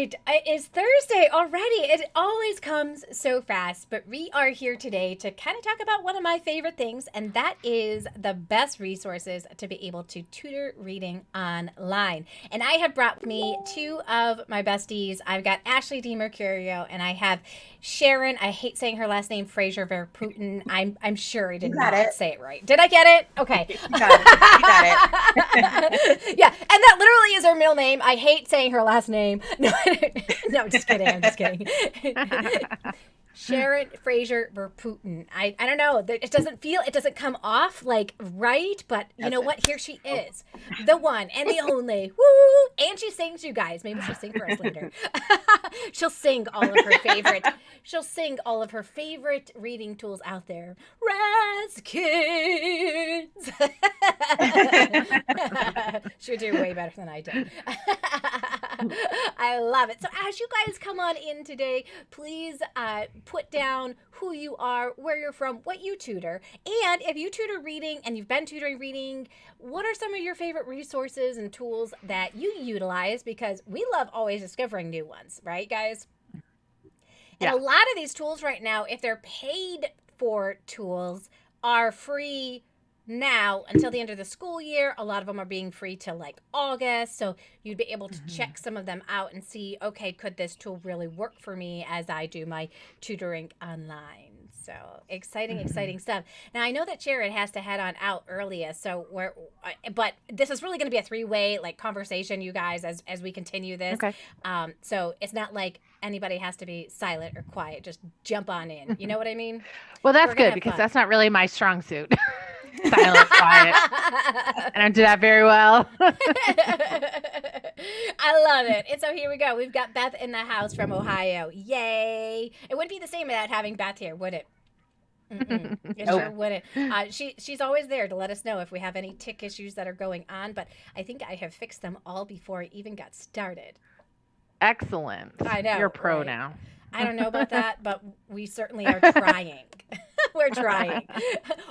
right. It's Thursday already. It always comes so fast, but we are here today to kind of talk about one of my favorite things, and that is the best resources to be able to tutor reading online. And I have brought with me two of my besties. I've got Ashley DiMercurio, and I have Sharon. I hate saying her last name, Fraser Verputten. I'm sure I did not say it right. Did I get it? Okay. You got it. Yeah, and that literally is her middle name. I hate saying her last name. No, no, just kidding. I'm just kidding. Sharon Fraser Verputten. I don't know. It doesn't come off like right, but you know what? Here she is. The one and the only. Woo! And she sings, you guys. Maybe she'll sing for us later. She'll sing all of her favorite reading tools out there. Raz Kids. She'll do way better than I did. I love it. So as you guys come on in today, please put down who you are, where you're from, what you tutor, and if you tutor reading and you've been tutoring reading, what are some of your favorite resources and tools that you utilize? Because we love always discovering new ones, right, guys? And a lot of these tools right now, if they're paid for tools, are free now until the end of the school year. A lot of them are being free till like August, so you'd be able to check some of them out and see, okay, could this tool really work for me as I do my tutoring online? So exciting stuff. Now I know that Sharon has to head on out earlier, so but this is really going to be a three-way like conversation, you guys, as we continue this. Okay. So it's not like anybody has to be silent or quiet. Just jump on in. You know what I mean? Well, that's good because that's not really my strong suit. Silent, quiet. I don't do that very well. I love it. And so here we go. We've got Beth in the house from Ohio. Yay. It wouldn't be the same without having Beth here, would it? It sure wouldn't. She's always there to let us know if we have any tick issues that are going on, but I think I have fixed them all before I even got started. Excellent. I know. You're a pro right? now. I don't know about that, but we certainly are trying. We're trying.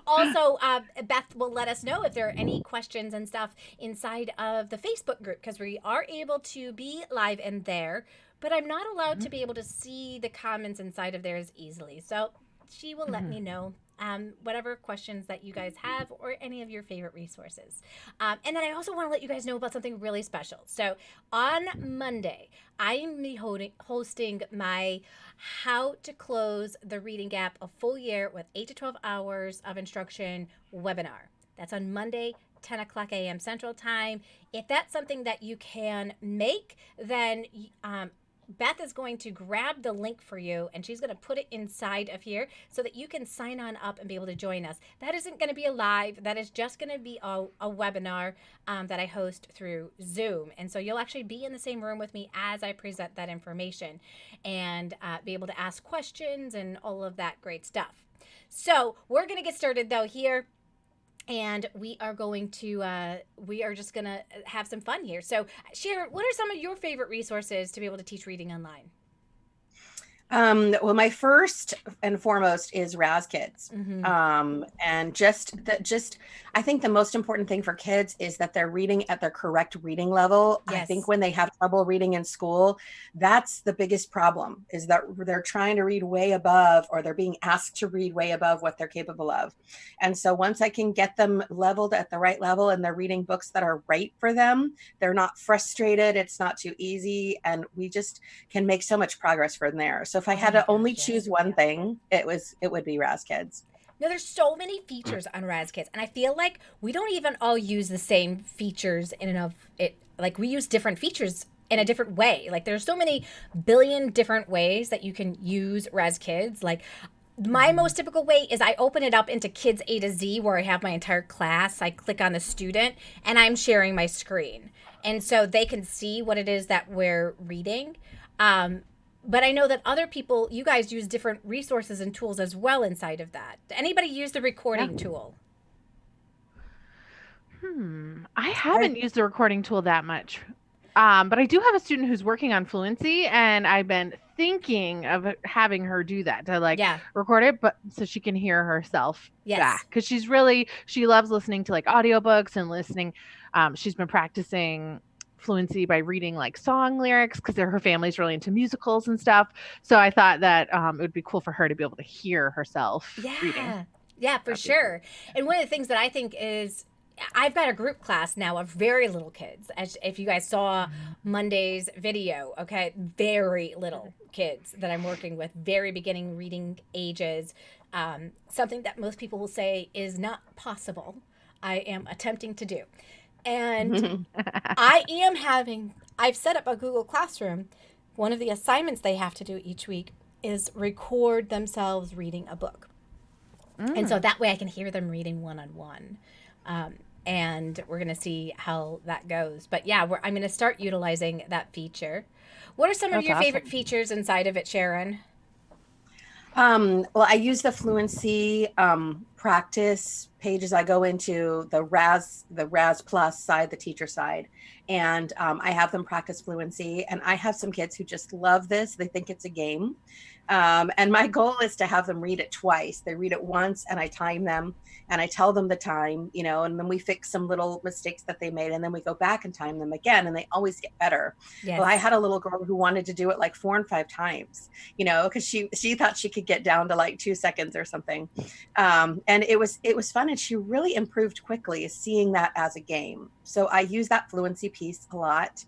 Also, Beth will let us know if there are any questions and stuff inside of the Facebook group, because we are able to be live in there, but I'm not allowed to be able to see the comments inside of there as easily. So she will let me know whatever questions that you guys have or any of your favorite resources. And then I also want to let you guys know about something really special. So on Monday, I'm hosting my How to Close the Reading Gap a Full Year with 8 to 12 hours of instruction webinar. That's on Monday, 10 o'clock a.m. Central Time. If that's something that you can make, then Beth is going to grab the link for you and she's going to put it inside of here so that you can sign on up and be able to join us. That isn't going to be a live. That is just going to be a webinar that I host through Zoom. And so you'll actually be in the same room with me as I present that information and be able to ask questions and all of that great stuff. So we're going to get started though here. And we are just going to have some fun here. So, Sharon, what are some of your favorite resources to be able to teach reading online? Well, my first and foremost is Raz Kids. And I think the most important thing for kids is that they're reading at their correct reading level. Yes. I think when they have trouble reading in school, that's the biggest problem, is that they're trying to read way above, or they're being asked to read way above what they're capable of. And so once I can get them leveled at the right level and they're reading books that are right for them, they're not frustrated, it's not too easy, and we just can make so much progress from there. So if I had to only choose one thing, it would be Raz Kids. Now, there's so many features on Raz Kids, and I feel like we don't even all use the same features in and of it. Like, we use different features in a different way. Like, there's so many billion different ways that you can use Raz Kids. Like, my most typical way is I open it up into Kids A to Z, where I have my entire class. I click on the student, and I'm sharing my screen. And so they can see what it is that we're reading. But I know that other people, you guys use different resources and tools as well inside of that. Anybody use the recording tool? I haven't used the recording tool that much. But I do have a student who's working on Fluency, and I've been thinking of having her do that to record it, but so she can hear herself back. Because she loves listening to like audiobooks and listening. She's been practicing fluency by reading like song lyrics because her family's really into musicals and stuff. So I thought that it would be cool for her to be able to hear herself reading. Yeah, for sure. Cool. And one of the things that I think is, I've got a group class now of very little kids. As if you guys saw Monday's video, okay, very little kids that I'm working with, very beginning reading ages. Something that most people will say is not possible. I am attempting to do. And I've set up a Google Classroom. One of the assignments they have to do each week is record themselves reading a book. And so that way I can hear them reading one-on-one. And we're going to see how that goes. But yeah, I'm going to start utilizing that feature. What are some of your favorite features inside of it, Sharon? Well, I use the Fluency practice pages. I go into the RAS Plus side, the teacher side, and I have them practice fluency. And I have some kids who just love this. They think it's a game. And my goal is to have them read it twice. They read it once and I time them and I tell them the time, and then we fix some little mistakes that they made and then we go back and time them again and they always get better. Yes. Well, I had a little girl who wanted to do it like 4 and 5 times, because she thought she could get down to like 2 seconds or something. And it was fun and she really improved quickly seeing that as a game. So I use that fluency piece a lot.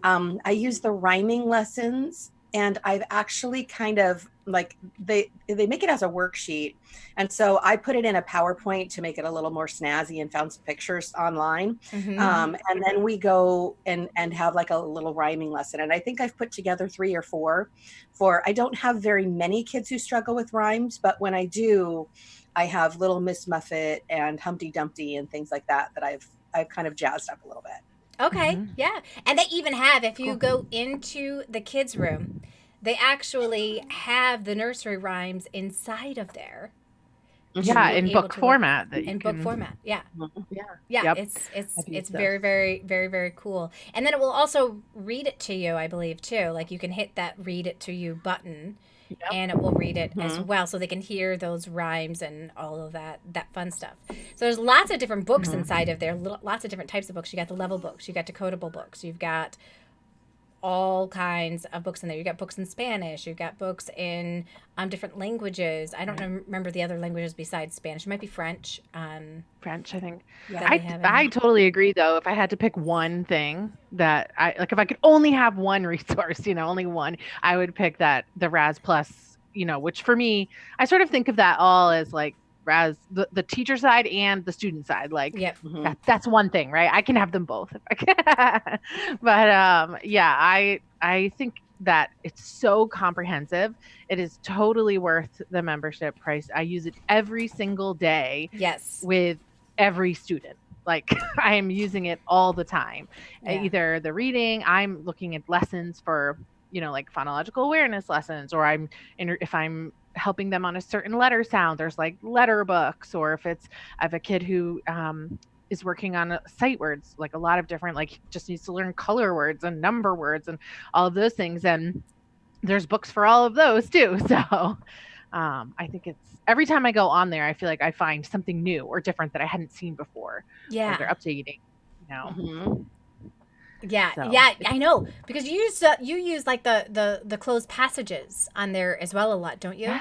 I use the rhyming lessons. And I've actually kind of like, they make it as a worksheet. And so I put it in a PowerPoint to make it a little more snazzy and found some pictures online. And then we go and have like a little rhyming lesson. And I think I've put together 3 or 4 I don't have very many kids who struggle with rhymes, but when I do, I have Little Miss Muffet and Humpty Dumpty and things like that I've kind of jazzed up a little bit. Okay, yeah. And they even have, if you go into the kids' room, they actually have the nursery rhymes inside of there. Yeah, in book format. Book format, yeah. Yeah. Yep. It's very, very, very, very cool. And then it will also read it to you, I believe, too. Like you can hit that read it to you button. Yep. And it will read it as well, so they can hear those rhymes and all of that fun stuff. So there's lots of different books inside of there, lots of different types of books. You got the level books, you got decodable books, you've got all kinds of books in there. You got books in Spanish, you've got books in different languages. I don't remember the other languages besides Spanish. It might be French. French, I think. Yeah, I totally agree, though. If I had to pick one thing that if I could only have one resource, only one, I would pick the RAS Plus, which for me, I sort of think of that all as like RAS, the teacher side and the student side. Like, yep. That's one thing, right? I can have them both if I can. But I think that it's so comprehensive. It is totally worth the membership price. I use it every single day. Yes. With every student. Like I am using it all the time. Yeah. Either the reading, I'm looking at lessons for, like phonological awareness lessons, or if I'm helping them on a certain letter sound, there's like letter books, or if I have a kid who is working on sight words, like a lot of different, like just needs to learn color words and number words and all of those things. And there's books for all of those too. So I think it's every time I go on there, I feel like I find something new or different that I hadn't seen before. Yeah. Or they're updating, Yeah, so. Yeah, I know, because you use like the closed passages on there as well a lot, don't you?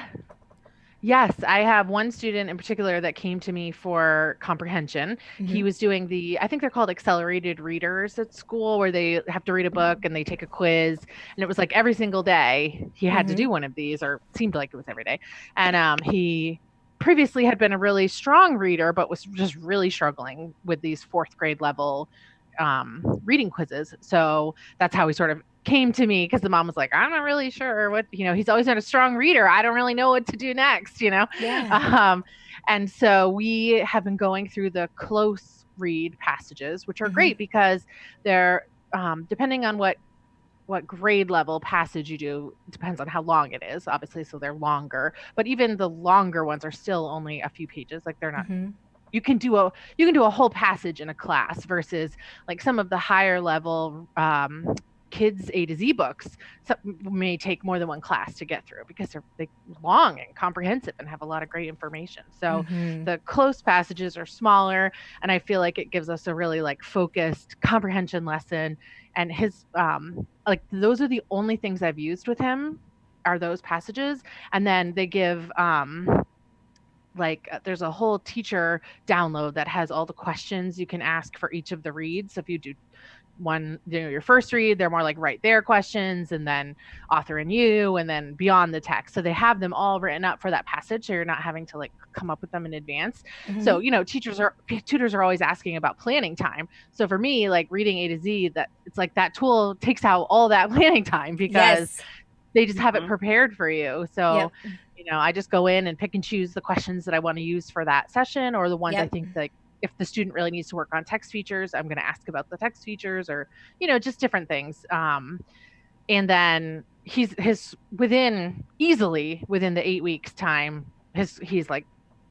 Yes, I have one student in particular that came to me for comprehension. He was doing I think they're called accelerated readers at school, where they have to read a book and they take a quiz, and it was like every single day he had to do one of these, or seemed like it was every day. And he previously had been a really strong reader, but was just really struggling with these 4th grade level reading quizzes. So that's how he sort of came to me, because the mom was like, I'm not really sure what, he's always been a strong reader. I don't really know what to do next, Yeah. And so we have been going through the close read passages, which are great because they're depending on what grade level passage you do, depends on how long it is, obviously, so they're longer, but even the longer ones are still only a few pages. Like they're not you can do a whole passage in a class versus like some of the higher level kids A to Z books may take more than one class to get through because they're long and comprehensive and have a lot of great information. So the close passages are smaller, and I feel like it gives us a really like focused comprehension lesson. And his like those are the only things I've used with him are those passages. And then they give there's a whole teacher download that has all the questions you can ask for each of the reads. So if you do one, your first read, they're more like right there questions, and then author and you, and then beyond the text. So they have them all written up for that passage, so you're not having to like come up with them in advance. So tutors are always asking about planning time. So for me, like reading A to Z, that it's like that tool takes out all that planning time because they just have it prepared for you. So I just go in and pick and choose the questions that I want to use for that session, or the ones I think like if the student really needs to work on text features, I'm going to ask about the text features, or, just different things. And then he's within the 8 weeks time, he's like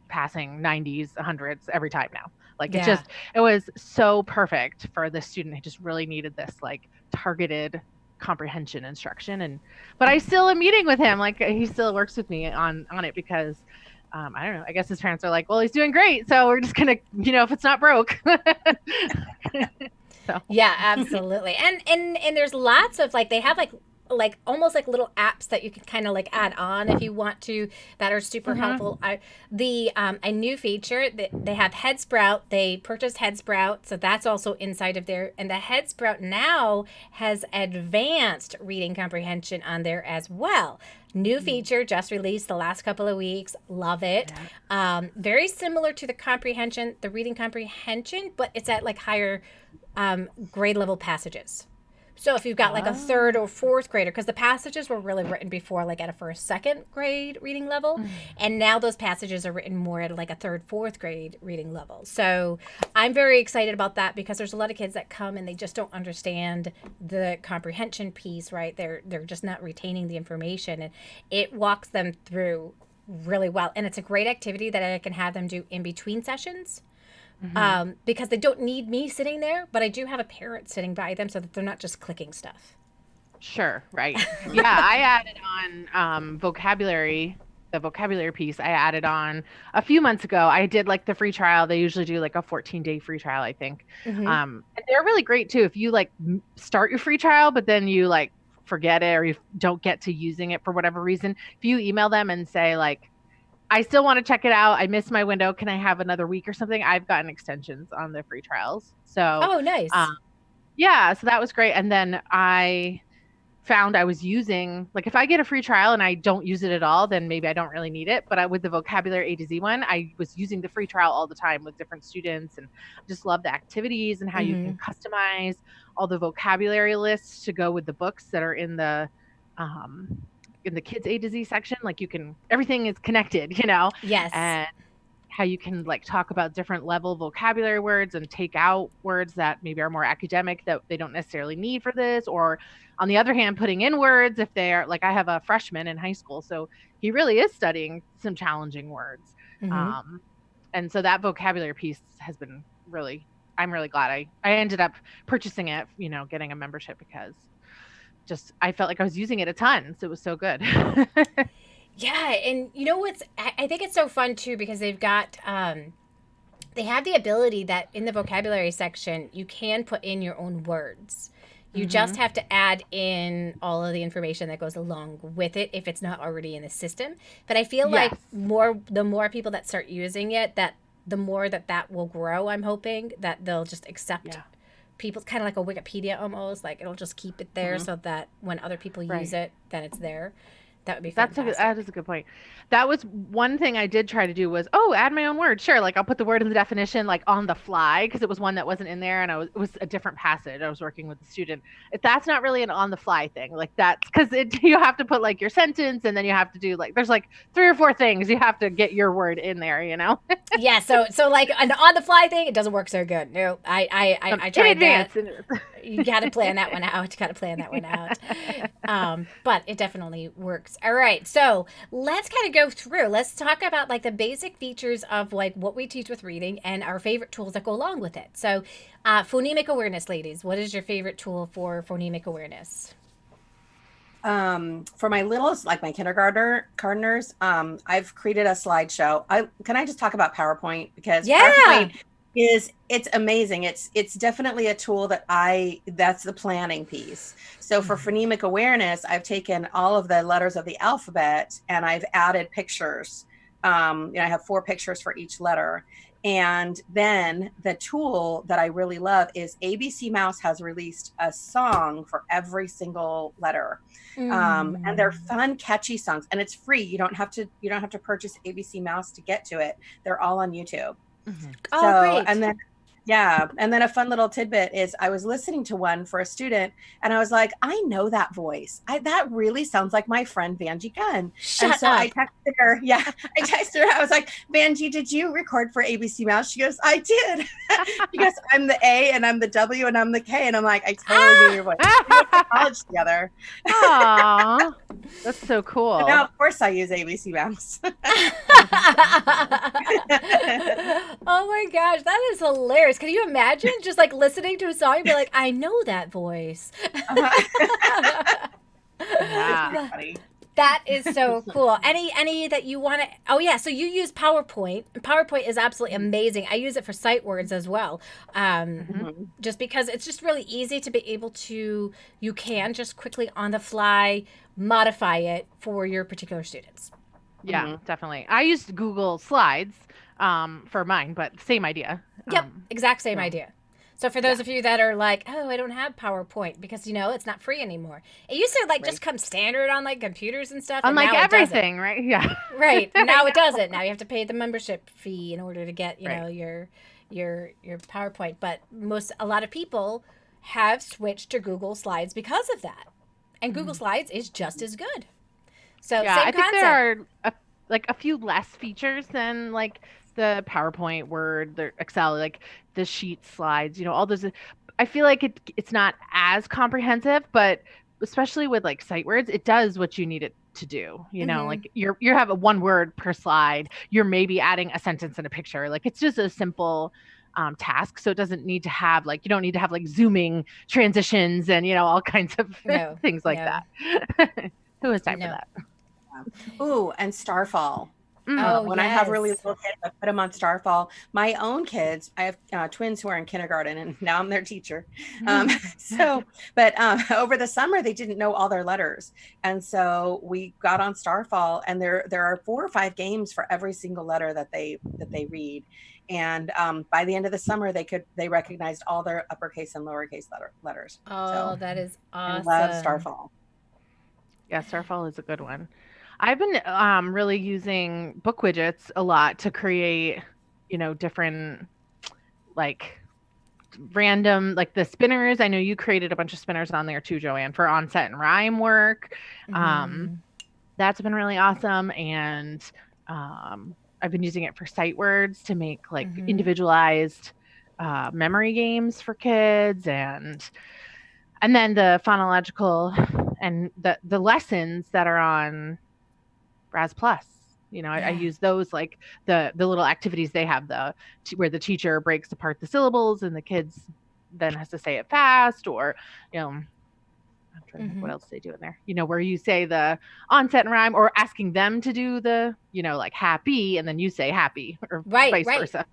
passing 90s, 100s every time now. Like it was so perfect for the student who just really needed this like targeted comprehension instruction. But I still am meeting with him. Like he still works with me on it because I don't know. I guess his parents are like, well, he's doing great, so we're just gonna, if it's not broke. So. Yeah, absolutely. And there's lots of like they have like almost like little apps that you can kind of like add on if you want to that are super helpful. A new feature that they have Headsprout. They purchased Headsprout, so that's also inside of there. And the Headsprout now has advanced reading comprehension on there as well. New feature just released the last couple of weeks. Love it. Very similar to the reading comprehension, but it's at like higher grade level passages. So if you've got like a third or fourth grader, because the passages were really written before like at a first, second grade reading level. And now those passages are written more at like a third, fourth grade reading level. So I'm very excited about that because there's a lot of kids that come and they just don't understand the comprehension piece, right? They're just not retaining the information, and it walks them through really well. And it's a great activity that I can have them do in between sessions. Because they don't need me sitting there, but I do have a parent sitting by them so that they're not just clicking stuff. Sure, right. Yeah, I added on vocabulary, the vocabulary piece. I added on a few months ago. I did like the free trial. They usually do like a 14-day free trial, I think. And they're really great too. If you like start your free trial, but then you like forget it or you don't get to using it for whatever reason, if you email them and say like, I still want to check it out. I missed my window. Can I have another week or something? I've gotten extensions on the free trials. So, nice. So that was great. And then I found I was using, like if I get a free trial and I don't use it at all, then maybe I don't really need it. But with the vocabulary A to Z one, I was using the free trial all the time with different students, and I just love the activities and how you can customize all the vocabulary lists to go with the books that are in the kids A to Z section. Like everything is connected, Yes. And how you can like talk about different level vocabulary words and take out words that maybe are more academic that they don't necessarily need for this, or on the other hand, putting in words if they are like, I have a freshman in high school, so he really is studying some challenging words. And so that vocabulary piece has been I'm really glad I ended up purchasing it, getting a membership, because I felt like I was using it a ton. So it was so good. Yeah. And I think it's so fun too, because they've got, they have the ability that in the vocabulary section, you can put in your own words. You just have to add in all of the information that goes along with it if it's not already in the system. But I feel like the more people that start using it, that the more that will grow. I'm hoping that they'll just accept people, kind of like a Wikipedia almost, like it'll just keep it there so that when other people use it, then it's there. That would be fantastic. That is a good point. That was one thing I did try to do was, add my own word. Sure. Like I'll put the word in the definition, like on the fly, because it was one that wasn't in there, and it was a different passage. I was working with the student. If that's not really an on the fly thing, like that's because you have to put like your sentence, and then you have to do like, there's like 3 or 4 things you have to get your word in there, Yeah. So like an on the fly thing, it doesn't work so good. No, I tried that. You got to plan that one out. But it definitely works. All right. So let's kind of go through. Let's talk about like the basic features of like what we teach with reading and our favorite tools that go along with it. So phonemic awareness, ladies. What is your favorite tool for phonemic awareness? For my littles, like my kindergartners, I've created a slideshow. Can I just talk about PowerPoint? Because PowerPoint it's amazing. It's definitely a tool that's the planning piece. So for phonemic awareness, I've taken all of the letters of the alphabet and I've added pictures. I have 4 pictures for each letter. And then the tool that I really love is ABC Mouse has released a song for every single letter. And they're fun, catchy songs, and it's free. You don't have to purchase ABC Mouse to get to it. They're all on YouTube. Great. And then a fun little tidbit is I was listening to one for a student and I was like, I know that voice. That really sounds like my friend Vanjie Gunn. Shut up. I texted her. Yeah, I texted her. I was like, Vanjie, did you record for ABC Mouse? She goes, I did. She goes, I'm the A and I'm the W and I'm the K. And I'm like, I totally knew your voice. We went to college together. Aww, that's so cool. And now, of course, I use ABC Mouse. Oh my gosh, that is hilarious. Can you imagine just like listening to a song and be like, I know that voice? Yeah. That is so cool. Any that you want to? Oh yeah, so you use PowerPoint. PowerPoint is absolutely amazing. I use it for sight words as well, just because it's just really easy to be able to. You can just quickly on the fly modify it for your particular students. Yeah, definitely. I used Google Slides for mine, but same idea. Yep, exact same idea. So for those of you that are like, oh, I don't have PowerPoint because, it's not free anymore. It used to just come standard on like computers and stuff. On like everything, right? Yeah. Right. Now it doesn't. Now you have to pay the membership fee in order to get, your PowerPoint. But a lot of people have switched to Google Slides because of that. And Google Slides is just as good. So same concept. I think there are a few less features than like the PowerPoint, Word, the Excel, like the sheet slides, all those. I feel like it's not as comprehensive, but especially with like sight words, it does what you need it to do. Like you have a 1 word per slide. You're maybe adding a sentence and a picture. Like it's just a simple task. So it doesn't need to have you don't need to have like zooming transitions and, all kinds of things like that. Who has time for that? Ooh, and Starfall. When I have really little kids, I put them on Starfall. My own kids, I have twins who are in kindergarten, and now I'm their teacher. But over the summer, they didn't know all their letters, and so we got on Starfall, and there are 4 or 5 games for every single letter that they read. And by the end of the summer, they recognized all their uppercase and lowercase letters. Oh, that is awesome! I love Starfall. Yeah, Starfall is a good one. I've been really using book widgets a lot to create, different like random, like the spinners. I know you created a bunch of spinners on there too, Joanne, for onset and rhyme work. That's been really awesome. And I've been using it for sight words to make like individualized memory games for kids, and then the phonological and the lessons that are on Raz Plus. I use those, like the little activities they have, where the teacher breaks apart the syllables and the kids then has to say it fast, or I'm trying to think what else they do in there. Where you say the onset and rhyme, or asking them to do the like happy and then you say happy, or vice versa.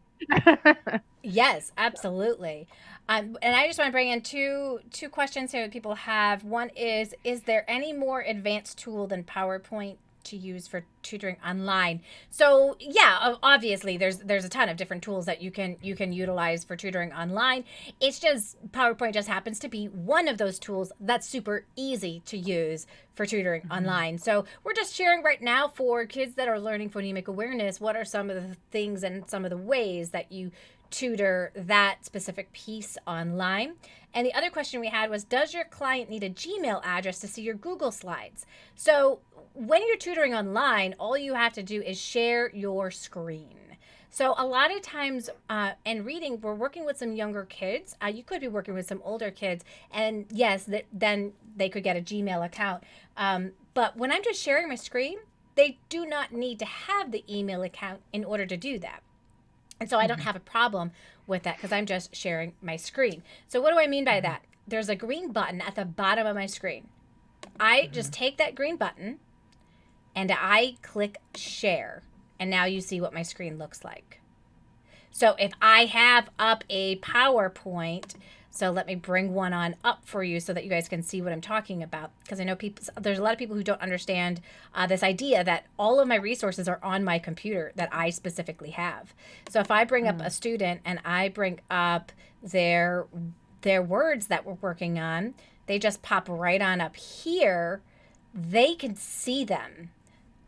Yes, absolutely. And I just want to bring in two questions here that people have. One is there any more advanced tool than PowerPoint to use for tutoring online? So yeah, obviously there's a ton of different tools that you can utilize for tutoring online. It's just PowerPoint just happens to be one of those tools that's super easy to use for tutoring online. So we're just sharing right now for kids that are learning phonemic awareness, what are some of the things and some of the ways that you tutor that specific piece online. And the other question we had was, does your client need a Gmail address to see your Google Slides? So when you're tutoring online, all you have to do is share your screen. So a lot of times in reading, we're working with some younger kids. You could be working with some older kids. And yes, then they could get a Gmail account. But when I'm just sharing my screen, they do not need to have the email account in order to do that. And so I don't have a problem with that because I'm just sharing my screen. So what do I mean by that? There's a green button at the bottom of my screen. I just take that green button and I click share. And now you see what my screen looks like. So if I have up a PowerPoint, so let me bring one on up for you so that you guys can see what I'm talking about. Because I know there's a lot of people who don't understand this idea that all of my resources are on my computer that I specifically have. So if I bring up a student and I bring up their words that we're working on, they just pop right on up here. They can see them.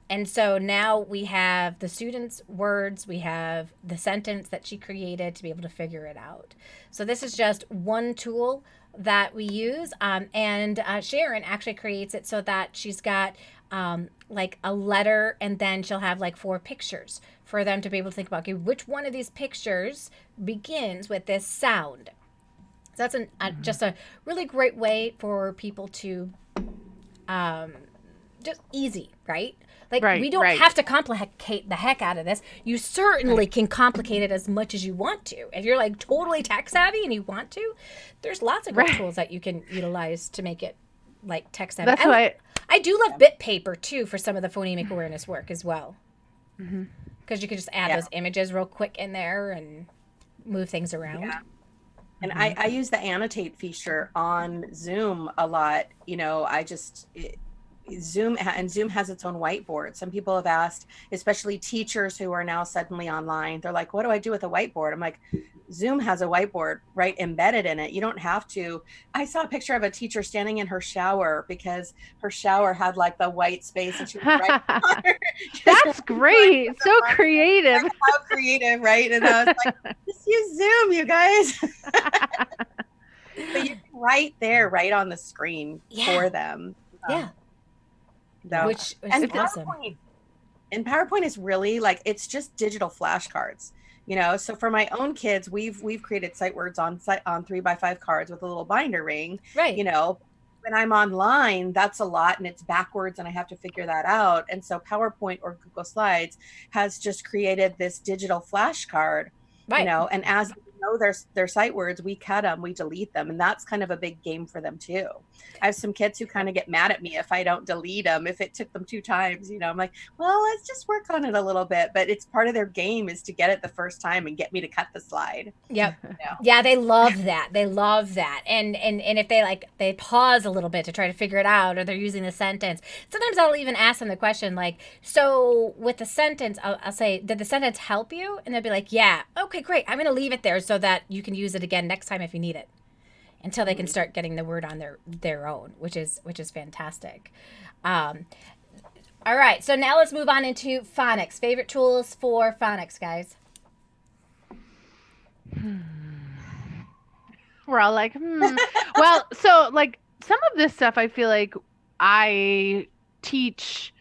And so now we have the student's words, we have the sentence that she created to be able to figure it out. So this is just one tool that we use. And Sharon actually creates it so that she's got like a letter, and then she'll have like 4 pictures for them to be able to think about, okay, which one of these pictures begins with this sound? So that's just a really great way for people to just easy, right? Like, we don't have to complicate the heck out of this. You certainly can complicate it as much as you want to. If you're like totally tech savvy and you want to, there's lots of great tools that you can utilize to make it like tech savvy. That's why I do love bit paper too for some of the phonemic awareness work as well. Because you can just add those images real quick in there and move things around. Yeah. And I use the annotate feature on Zoom a lot. You know, Zoom has its own whiteboard. Some people have asked, especially teachers who are now suddenly online, they're like, what do I do with a whiteboard? I'm like, Zoom has a whiteboard right embedded in it. You don't have to. I saw a picture of a teacher standing in her shower because her shower had like the white space and she was right on her. That's great. So creative. Like, how creative, right? And I was like, just use Zoom, you guys. But you're right there, right on the screen for them. Which is awesome. And PowerPoint is really like, it's just digital flashcards, you know. So for my own kids, we've created sight words on 3x5 cards with a little binder ring, right? You know, when I'm online, that's a lot and it's backwards and I have to figure that out. And so PowerPoint or Google Slides has just created this digital flashcard, you know, and as we know their sight words, we cut them, we delete them. And that's kind of a big game for them too. I have some kids who kind of get mad at me if I don't delete them, if it took them 2 times, you know. I'm like, well, let's just work on it a little bit. But it's part of their game is to get it the first time and get me to cut the slide. Yep. You know? Yeah, they love that. They love that. And if they pause a little bit to try to figure it out, or they're using the sentence, sometimes I'll even ask them the question like, so with the sentence, I'll say, did the sentence help you? And they'll be like, yeah. Okay, great. I'm going to leave it there so that you can use it again next time if you need it, until they can start getting the word on their own, which is fantastic. All right, so now let's move on into phonics. Favorite tools for phonics, guys? We're all like, Well, so like some of this stuff I feel like I teach,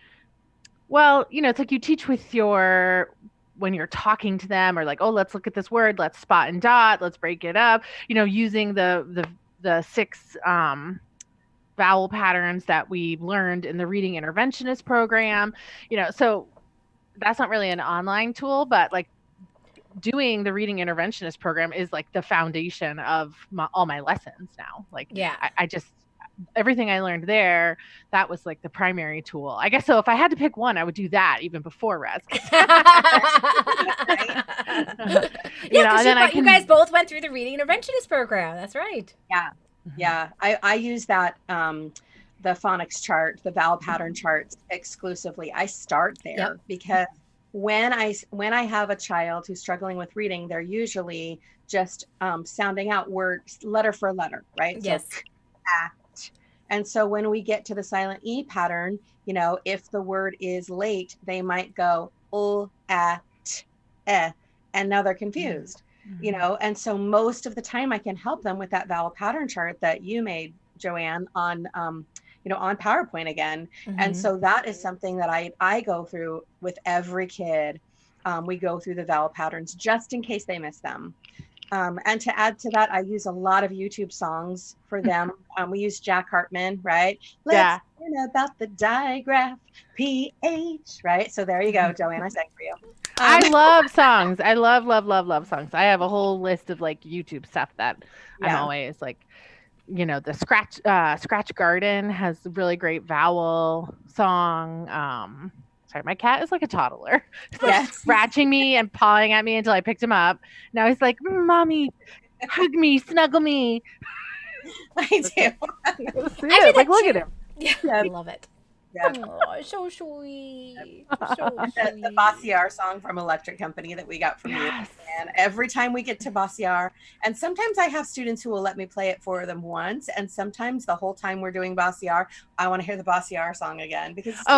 well, you know, it's like you teach with when you're talking to them, or like, oh, let's look at this word, let's spot and dot, let's break it up, you know, using the 6 vowel patterns that we learned in the reading interventionist program, you know. So that's not really an online tool, but like doing the reading interventionist program is like the foundation of all my lessons now. Like, I just, everything I learned there, that was like the primary tool, I guess. So if I had to pick one, I would do that even before RES. You guys both went through the reading interventionist program. That's right. Yeah. I use that, the phonics chart, the vowel pattern charts exclusively. I start there because when I have a child who's struggling with reading, they're usually just sounding out words letter for letter, right? Yes. So, and so when we get to the silent E pattern, you know, if the word is late, they might go at, and now they're confused, you know. And so most of the time I can help them with that vowel pattern chart that you made, Joanne, on on PowerPoint again. And so that is something that I go through with every kid. we go through the vowel patterns just in case they miss them. And to add to that, I use a lot of YouTube songs for them. We use Jack Hartman, right? Let's learn about the digraph, PH, right? So there you go, Joanne, I sang for you. I love songs. I love songs. I have a whole list of like YouTube stuff that I'm always like, you know, the Scratch Garden has a really great vowel song. Sorry, my cat is like a toddler. He's like scratching me and pawing at me until I picked him up. Now he's like, Mommy, hug me, snuggle me. I do. Like, look at him. Yeah, I love it. Yeah. Oh, so sweet. So sweet. The Bassiar song from Electric Company that we got from you. And every time we get to Bassiar, and sometimes I have students who will let me play it for them once, and sometimes the whole time we're doing Bassiar, I want to hear the Bassiar song again because it's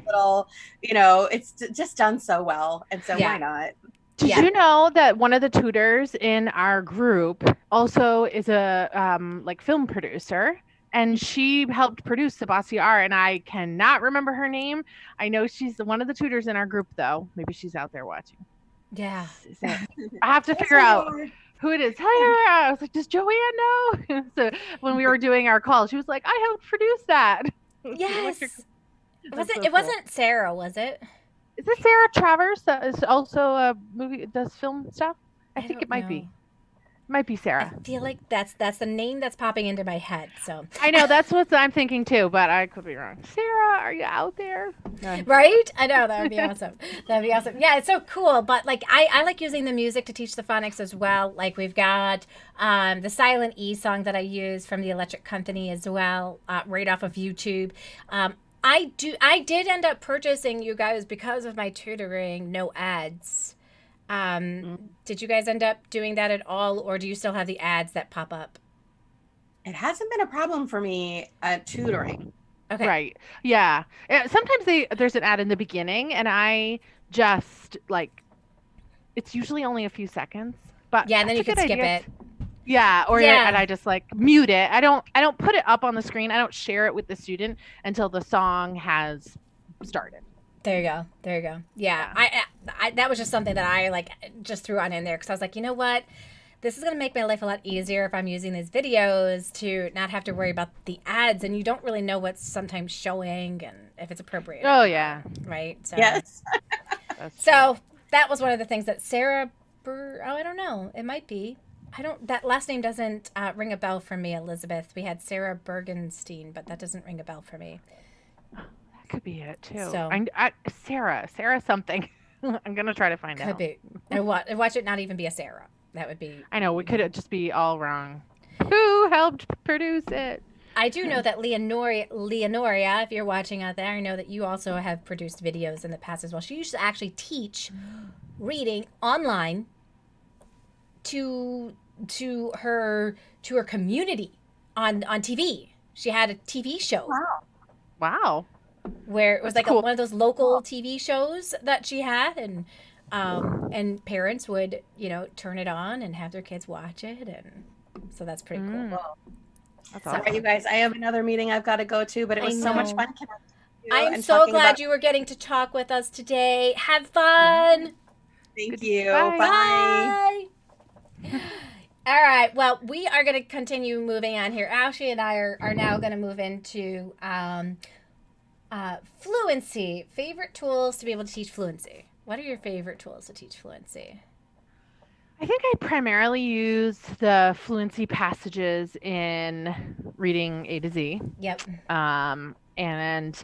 little, you know, it's just done so well, and so why not? Did you know that one of the tutors in our group also is a like film producer? And she helped produce the Bassiar, and I cannot remember her name. I know she's one of the tutors in our group, though. Maybe she's out there watching. Yeah. I have to figure out who it is. Hi, I was like, does Joanne know? So when we were doing our call, she was like, I helped produce that. Yes. It wasn't Sarah, was it? Is it Sarah Travers that is also a movie, does film stuff? I think it might be. Might be Sarah. I feel like that's the name that's popping into my head. So I know that's what I'm thinking too, but I could be wrong. Sarah, are you out there? Right? I know, that would be awesome. That'd be awesome. Yeah, it's so cool. But like I like using the music to teach the phonics as well. Like we've got the Silent E song that I use from the Electric Company as well, right off of YouTube. I did end up purchasing, you guys, because of my tutoring, no ads. Did you guys end up doing that at all, or do you still have the ads that pop up? It hasn't been a problem for me at tutoring. Okay. Right. Yeah. Sometimes there's an ad in the beginning, and I just like, it's usually only a few seconds, but and then you can skip it. Yeah. And I just like mute it. I don't put it up on the screen. I don't share it with the student until the song has started. There you go. Yeah. I that was just something that I like just threw on in there because I was like, you know what? This is going to make my life a lot easier if I'm using these videos to not have to worry about the ads, and you don't really know what's sometimes showing and if it's appropriate. Oh, yeah. Right? So, yes. So that was one of the things that Sarah I don't know. It might be. That last name doesn't ring a bell for me, Elizabeth. We had Sarah Bergenstein, but that doesn't ring a bell for me. Could be it too. So Sarah something. I'm gonna try to find out. Could be. And watch it not even be a Sarah. That would be. I know we could just be all wrong. Who helped produce it? I do know that Leonoria, if you're watching out there, I know that you also have produced videos in the past as well. She used to actually teach reading online to her community on TV. She had a TV show. Wow. Where it was like one of those local TV shows that she had, and parents would, you know, turn it on and have their kids watch it, and so that's pretty cool. That's awesome. Sorry, you guys, I have another meeting I've got to go to, but it was so much fun connecting with you. I'm so glad you were getting to talk with us today. Have fun. Thank you. Bye. All right. Well, we are going to continue moving on here. Ashley and I are now going to move into fluency. Favorite tools to be able to teach fluency. What are your favorite tools to teach fluency? I think I primarily use the fluency passages in reading A to Z. Yep. And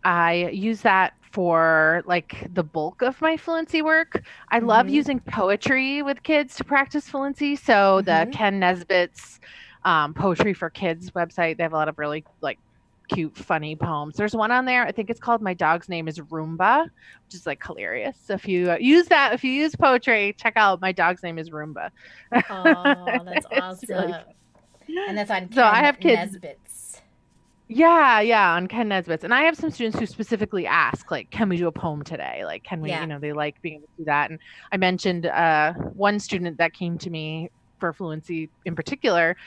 I use that for like the bulk of my fluency work. I love using poetry with kids to practice fluency. So the Ken Nesbitt's Poetry for Kids website, they have a lot of really like cute, funny poems. There's one on there. I think it's called My Dog's Name is Roomba, which is like hilarious. So if you if you use poetry, check out My Dog's Name is Roomba. Oh, that's awesome. Really, and that's on I have kids. Nesbitt's. Yeah, on Ken Nesbitt's. And I have some students who specifically ask, like, can we do a poem today? Like, can we, they like being able to do that. And I mentioned one student that came to me for fluency in particular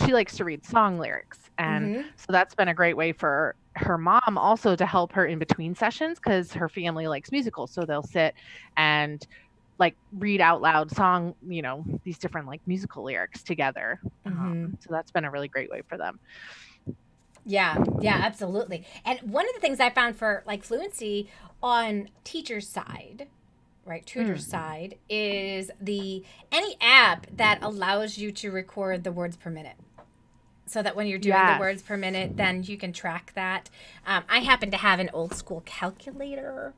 she likes to read song lyrics. And so that's been a great way for her mom also to help her in between sessions because her family likes musicals. So they'll sit and like read out loud song, these different like musical lyrics together. So that's been a really great way for them. Yeah, absolutely. And one of the things I found for like fluency on teacher's side, right, tutor's side, is any app that allows you to record the words per minute. So that when you're doing the words per minute, then you can track that. I happen to have an old school calculator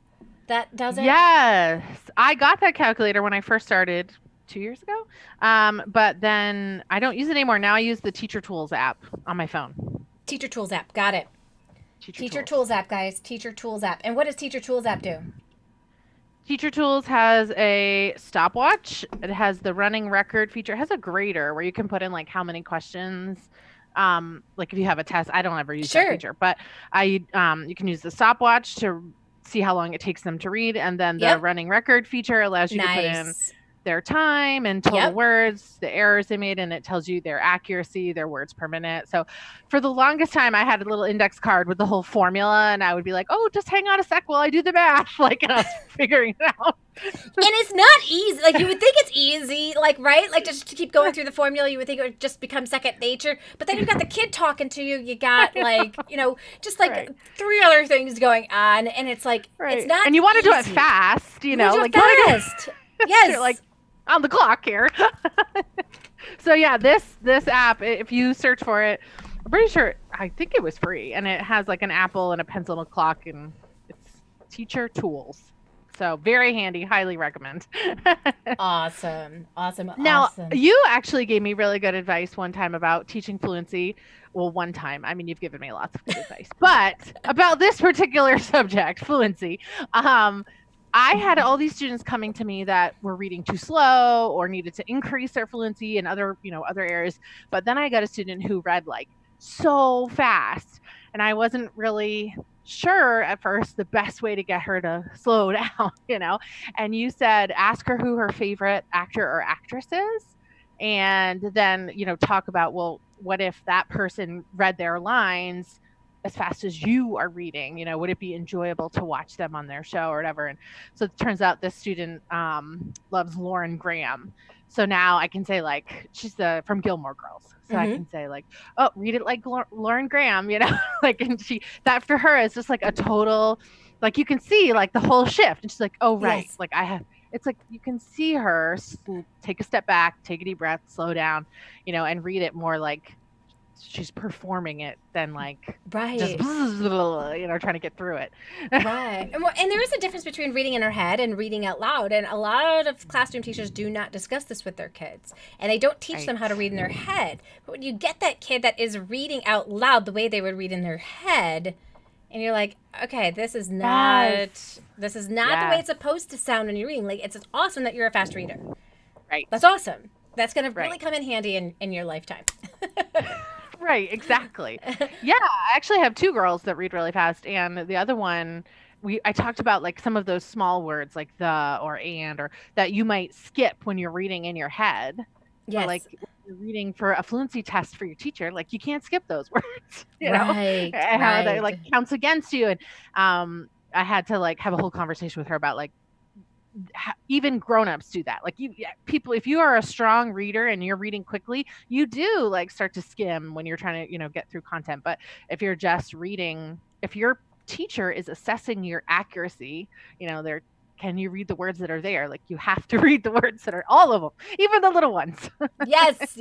that does it. Yes, I got that calculator when I first started 2 years ago. But then I don't use it anymore. Now I use the Teacher Tools app on my phone. Teacher Tools app. Got it. Teacher Tools app, guys. Teacher Tools app. And what does Teacher Tools app do? Teacher Tools has a stopwatch. It has the running record feature. It has a grader where you can put in like how many questions. Like if you have a test, I don't ever use that feature, but you can use the stopwatch to see how long it takes them to read. And then the running record feature allows you to put in their time and total words, the errors they made, and it tells you their accuracy, their words per minute. So for the longest time, I had a little index card with the whole formula, and I would be like, oh, just hang on a sec while I do the math. Like, and I was figuring it out. And it's not easy. Like, you would think it's easy, like, right? Like, just to keep going through the formula, you would think it would just become second nature. But then you've got the kid talking to you. You got, like, just like 3 other things going on. And it's like, it's not And you want to easy. do it fast, like fast. Yes. You're like on the clock here. So yeah, this app, if you search for it, I'm pretty sure, I think it was free, and it has like an apple and a pencil and a clock, and it's Teacher Tools. So very handy, highly recommend. Awesome. Now, you actually gave me really good advice one time about teaching fluency. Well, one time. I mean, you've given me lots of good advice. But about this particular subject, fluency, I had all these students coming to me that were reading too slow or needed to increase their fluency in other areas. But then I got a student who read like so fast, and I wasn't really sure at first the best way to get her to slow down, and you said, ask her who her favorite actor or actress is. And then, talk about, well, what if that person read their lines as fast as you are reading, would it be enjoyable to watch them on their show or whatever? And so it turns out this student loves Lauren Graham. So now I can say, like, she's from Gilmore Girls. So I can say, like, oh, read it like Lauren Graham, like, and that for her is just like a total, like, you can see like the whole shift. And she's like, oh, right. Yes. Like it's like you can see her take a step back, take a deep breath, slow down, and read it more like she's performing it than like just trying to get through it. Right. And there is a difference between reading in her head and reading out loud, and a lot of classroom teachers do not discuss this with their kids, and they don't teach them how to read in their head. But when you get that kid that is reading out loud the way they would read in their head, and you're like, okay, this is not the way it's supposed to sound when you're reading. Like, it's awesome that you're a fast reader. Right. That's awesome. That's going to really come in handy in your lifetime. Right, exactly. Yeah, I actually have 2 girls that read really fast, and the other one, I talked about like some of those small words like the or and or that you might skip when you're reading in your head. Yes. Or like when you're reading for a fluency test for your teacher, like you can't skip those words. Right. And how that like counts against you. And I had to like have a whole conversation with her about like even grown-ups do that. Like people, if you are a strong reader and you're reading quickly, you do like start to skim when you're trying to, get through content. But if you're just reading, if your teacher is assessing your accuracy, can you read the words that are there? Like you have to read the words that are all of them, even the little ones. Yes.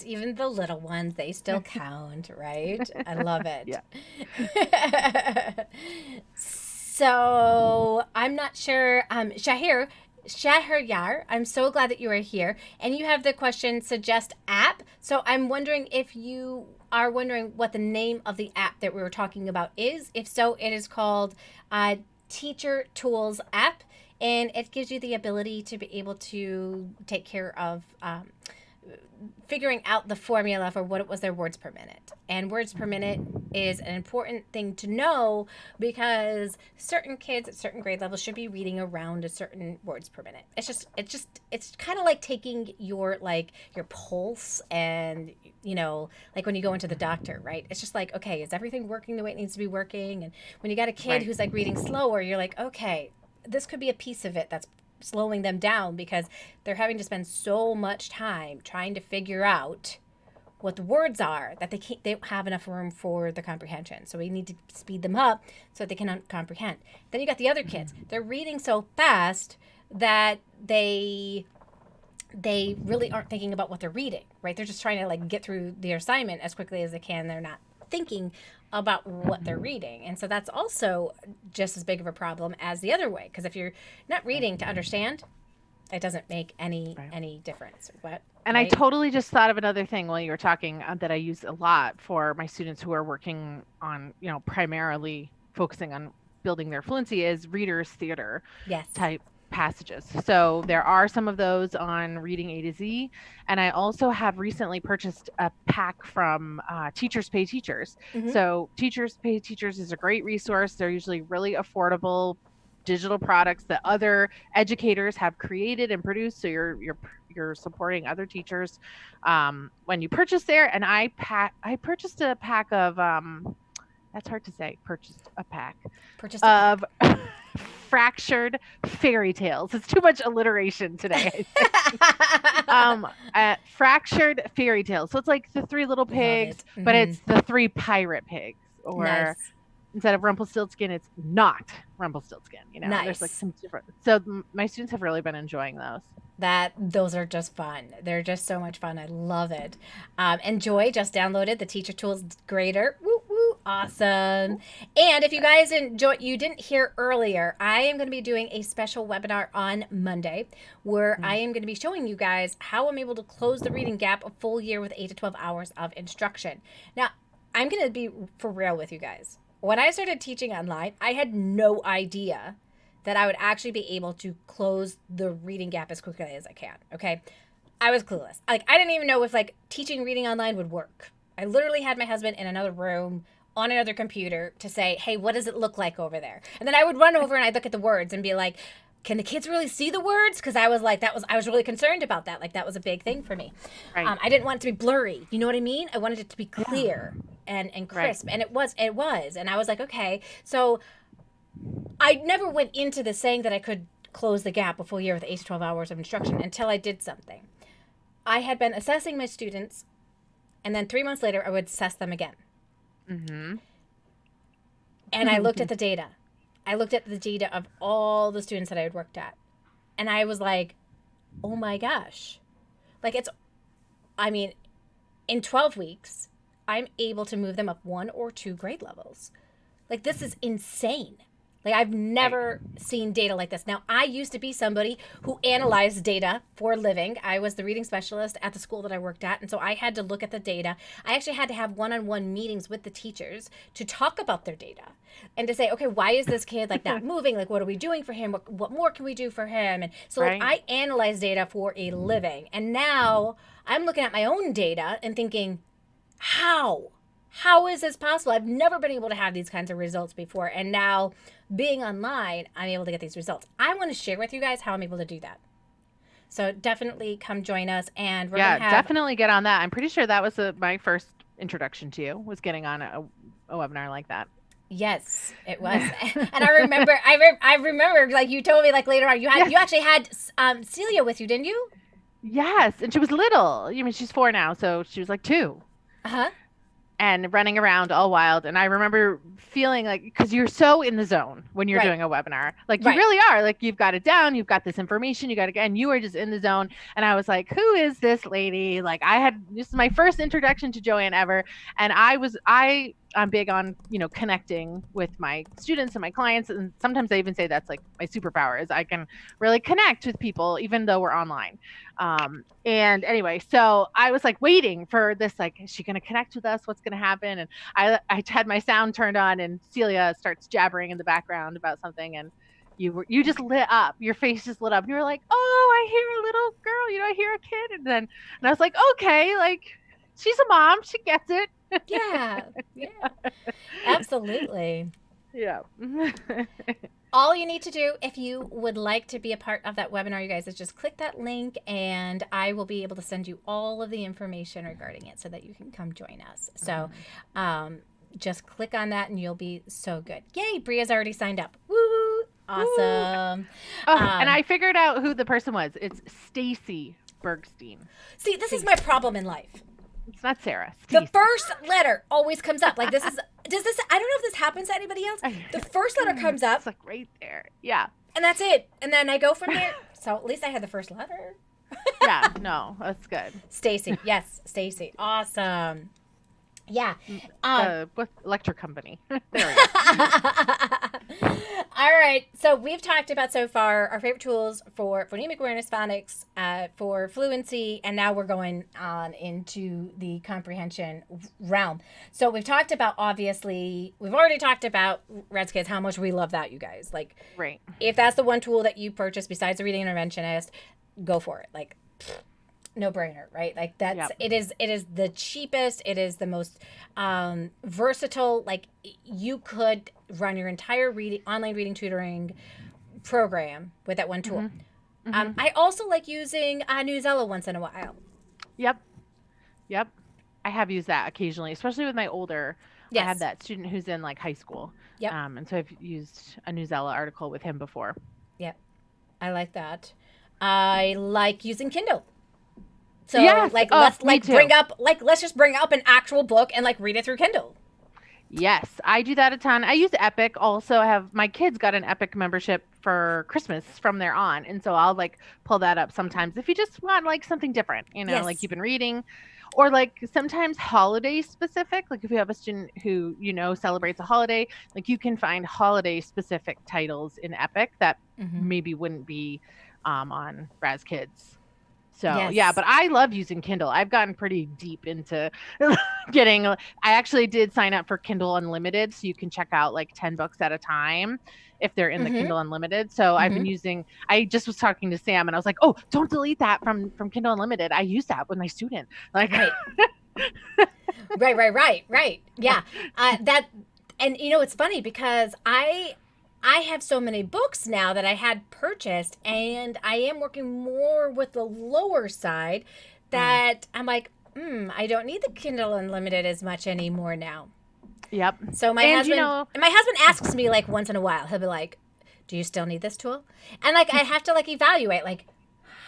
Even the little ones, they still count, right? I love it. Yeah. So I'm not sure, Shahiryar, I'm so glad that you are here. And you have the question, suggest app. So I'm wondering if you are wondering what the name of the app that we were talking about is. If so, it is called Teacher Tools app. And it gives you the ability to be able to take care of figuring out the formula for what it was their words per minute. And words per minute is an important thing to know because certain kids at certain grade levels should be reading around a certain words per minute. It's kind of like taking your pulse and, like when you go into the doctor, right? It's just like, okay, is everything working the way it needs to be working? And when you got a kid who's like reading slower, you're like, okay, this could be a piece of it that's slowing them down because they're having to spend so much time trying to figure out what the words are that they don't have enough room for the comprehension. So we need to speed them up so that they can comprehend. Then you got the other kids. They're reading so fast that they really aren't thinking about what they're reading, right? They're just trying to like get through their assignment as quickly as they can. They're not thinking about what they're reading. And so that's also just as big of a problem as the other way. Because if you're not reading to understand, it doesn't make any difference. And I totally just thought of another thing while you were talking that I use a lot for my students who are working on, primarily focusing on building their fluency is readers theater type passages. So there are some of those on Reading A to Z. And I also have recently purchased a pack from Teachers Pay Teachers. Mm-hmm. So Teachers Pay Teachers is a great resource. They're usually really affordable digital products that other educators have created and produced. So you're supporting other teachers when you purchase there. And I purchased a pack of that's hard to say. Purchased a pack of fractured fairy tales. It's too much alliteration today. Fractured fairy tales. So it's like the three little pigs, mm-hmm. but it's the three pirate pigs. Or instead of Rumpelstiltskin, it's not Rumpelstiltskin. There's like some different. So my students have really been enjoying those. Those are just fun. They're just so much fun. I love it. And Joy just downloaded the Teacher Tools Grader. Woo woo, awesome. And if you guys you didn't hear earlier, I am going to be doing a special webinar on Monday where I am going to be showing you guys how I'm able to close the reading gap a full year with 8 to 12 hours of instruction. Now, I'm going to be for real with you guys. When I started teaching online, I had no idea that I would actually be able to close the reading gap as quickly as I can, okay? I was clueless. I didn't even know if, teaching reading online would work. I literally had my husband in another room on another computer to say, hey, what does it look like over there? And then I would run over and I'd look at the words and be like, can the kids really see the words? Because I was really concerned about that. That was a big thing for me. Right. I didn't want it to be blurry. You know what I mean? I wanted it to be clear and crisp. Right. And it was. And I was like, okay. So I never went into this saying that I could close the gap a full year with 8 to 12 hours of instruction until I did something. I had been assessing my students, and then 3 months later, I would assess them again. Mm-hmm. And I looked at the data. I looked at the data of all the students that I had worked at. And I was like, oh my gosh. In 12 weeks, I'm able to move them up 1 or 2 grade levels. This is insane. I've never seen data like this. Now, I used to be somebody who analyzed data for a living. I was the reading specialist at the school that I worked at, and so I had to look at the data. I actually had to have one-on-one meetings with the teachers to talk about their data and to say, okay, why is this kid not moving? What are we doing for him? What more can we do for him? And so I analyze data for a living. And now I'm looking at my own data and thinking, how? How is this possible? I've never been able to have these kinds of results before. And now being online, I'm able to get these results. I want to share with you guys how I'm able to do that. So definitely come join us. And we're gonna definitely get on that. I'm pretty sure that was my first introduction to you, was getting on a webinar like that. Yes, it was. And I remember, you told me later on, you actually had Celia with you, didn't you? Yes. And she was little. She's 4 now. So she was 2. Uh-huh. And running around all wild. And I remember feeling because you're so in the zone when you're doing a webinar. You really are. You've got it down. You've got this information. And you are just in the zone. And I was like, who is this lady? This is my first introduction to Joanne ever. And I'm big on, connecting with my students and my clients. And sometimes I even say that's my superpower is I can really connect with people, even though we're online. And anyway, so I was waiting for this, is she going to connect with us? What's going to happen? And I had my sound turned on and Celia starts jabbering in the background about something. And you just lit up. Your face just lit up. And you were like, oh, I hear a little girl. You know, I hear a kid. And I was like, okay, like she's a mom. She gets it. Yeah. Absolutely. Yeah. All you need to do if you would like to be a part of that webinar, you guys, is just click that link and I will be able to send you all of the information regarding it so that you can come join us. So just click on that and you'll be so good. Yay, Bria's already signed up. Woo! Awesome. And I figured out who the person was. It's Stacy Bergstein. See, this is my problem in life. It's not Sarah. The first letter always comes up. Like this is, I don't know if this happens to anybody else. The first letter comes up. It's like right there. Yeah. And that's it. And then I go from there. So at least I had the first letter. Yeah, no, that's good. Stacy. Yes, Stacy. Awesome. Yeah. With electric company. There we go. All right. So we've talked about so far our favorite tools for phonemic awareness, phonics, for fluency, and now we're going on into the comprehension realm. So we've talked about, obviously, we've already talked about Red's Kids, how much we love that, you guys. Like, right. If that's the one tool that you purchase besides the reading interventionist, go for it. Like, no brainer, right? Like that's, it is the cheapest. It is the most versatile. Like you could run your entire online reading tutoring program with that one tool. I also like using Newsella once in a while. Yep. I have used that occasionally, especially with my older. Yes. I had that student who's in like high school. Yep. And so I've used a Newsella article with him before. Yep. I like that. I like using Kindle. So yes. let's just bring up an actual book and like read it through Kindle. Yes, I do that a ton. I use Epic. Also, my kids got an Epic membership for Christmas from there on, and so I'll like pull that up sometimes if you just want like something different, you know, like you've been reading, or like sometimes holiday specific. Like if you have a student who celebrates a holiday, like you can find holiday specific titles in Epic that maybe wouldn't be on Raz Kids. So yeah, but I love using Kindle. I've gotten pretty deep into I actually did sign up for Kindle Unlimited, so you can check out like 10 books at a time if they're in the Kindle Unlimited. So I've been I just was talking to Sam and I was like, oh, don't delete that from Kindle Unlimited. I use that with my student. Like, right. Yeah. And it's funny because I have so many books now that I had purchased, and I am working more with the lower side that I'm like, I don't need the Kindle Unlimited as much anymore now. Yep. So my husband asks me like once in a while, he'll be like, do you still need this tool? And like, I have to like evaluate, like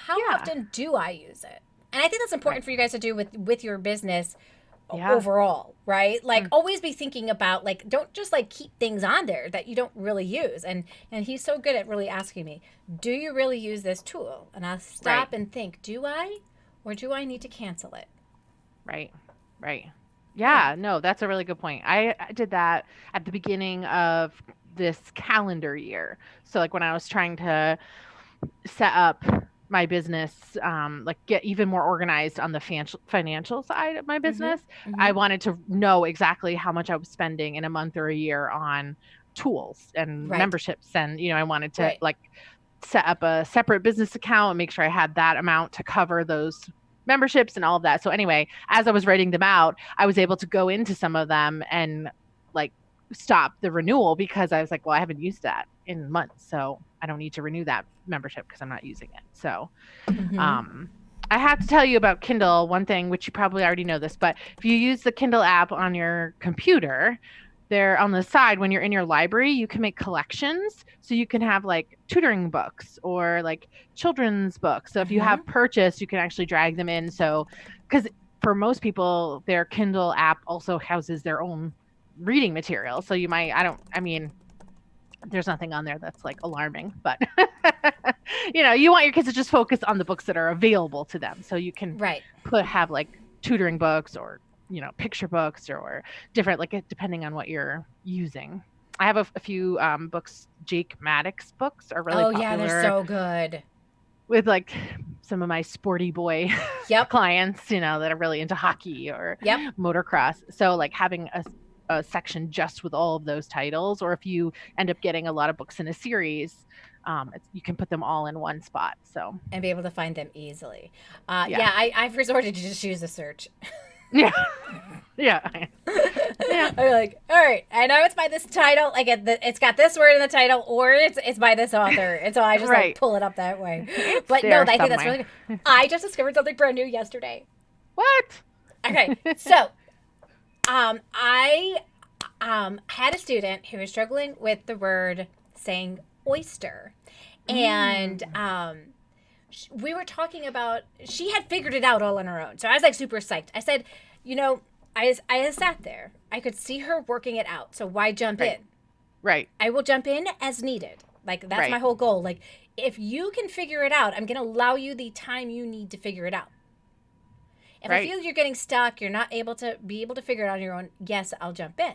how often do I use it? And I think that's important for you guys to do with your business overall, right? Like always be thinking about like, don't just like keep things on there that you don't really use. And he's so good at really asking me, do you really use this tool? And I'll stop and think, do I, or do I need to cancel it? Right. Yeah, no, that's a really good point. I did that at the beginning of this calendar year. So like when I was trying to set up my business, like get even more organized on the financial side of my business, I wanted to know exactly how much I was spending in a month or a year on tools and memberships. And, I wanted to like set up a separate business account and make sure I had that amount to cover those memberships and all of that. So anyway, as I was writing them out, I was able to go into some of them and like stop the renewal because I was like, well, I haven't used that in months, so I don't need to renew that membership because I'm not using it. So I have to tell you about Kindle, one thing, which you probably already know this, but if you use the Kindle app on your computer, there on the side, when you're in your library, you can make collections. So you can have like tutoring books or like children's books. So if you have purchased, you can actually drag them in. So, because for most people, their Kindle app also houses their own reading material. So you might, there's nothing on there that's like alarming, but you want your kids to just focus on the books that are available to them. So you can have like tutoring books or picture books or different, like depending on what you're using. I have a few books. Jake Maddox books are really popular. Yeah, they're so good. With like some of my sporty boy clients, that are really into hockey or motocross. So like having a section just with all of those titles, or if you end up getting a lot of books in a series, you can put them all in one spot. So and be able to find them easily. I've resorted to just use a search. Yeah. Yeah. I'm like, all right, I know it's by this title. Like it's got this word in the title, or it's by this author, and so I just like pull it up that way. But no, I think that's really good. I just discovered something brand new yesterday. What? Okay, so I had a student who was struggling with the word saying oyster, and we were talking about, she had figured it out all on her own. So I was like super psyched. I said, I sat there. I could see her working it out. So why jump in? Right. I will jump in as needed. Like, that's my whole goal. Like, if you can figure it out, I'm going to allow you the time you need to figure it out. If I feel you're getting stuck, you're not able to figure it out on your own, yes, I'll jump in.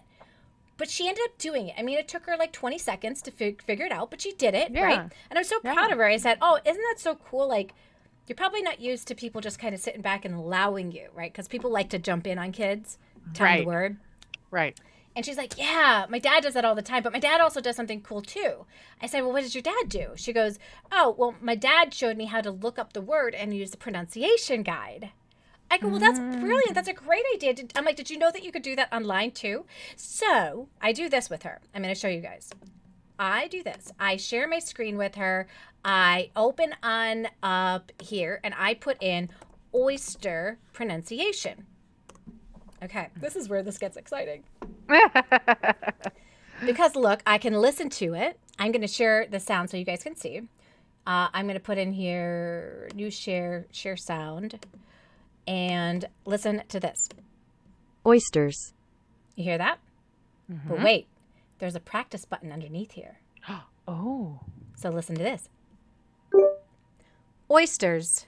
But she ended up doing it. I mean, it took her like 20 seconds to figure it out, but she did it, right? And I'm so proud of her. I said, oh, isn't that so cool? Like, you're probably not used to people just kind of sitting back and allowing you, right? Because people like to jump in on kids, tell them the word. Right. And she's like, yeah, my dad does that all the time, but my dad also does something cool too. I said, well, what does your dad do? She goes, oh, well, my dad showed me how to look up the word and use the pronunciation guide. I go, well, that's brilliant. That's a great idea. I'm like, did you know that you could do that online too? So I do this with her. I'm going to show you guys. I do this. I share my screen with her. I open on up here and I put in oyster pronunciation. Okay, this is where this gets exciting. Because look, I can listen to it. I'm going to share the sound so you guys can see. I'm going to put in here, new share sound. And listen to this. Oysters. You hear that? But wait, there's a practice button underneath here. Oh. So listen to this. Oysters.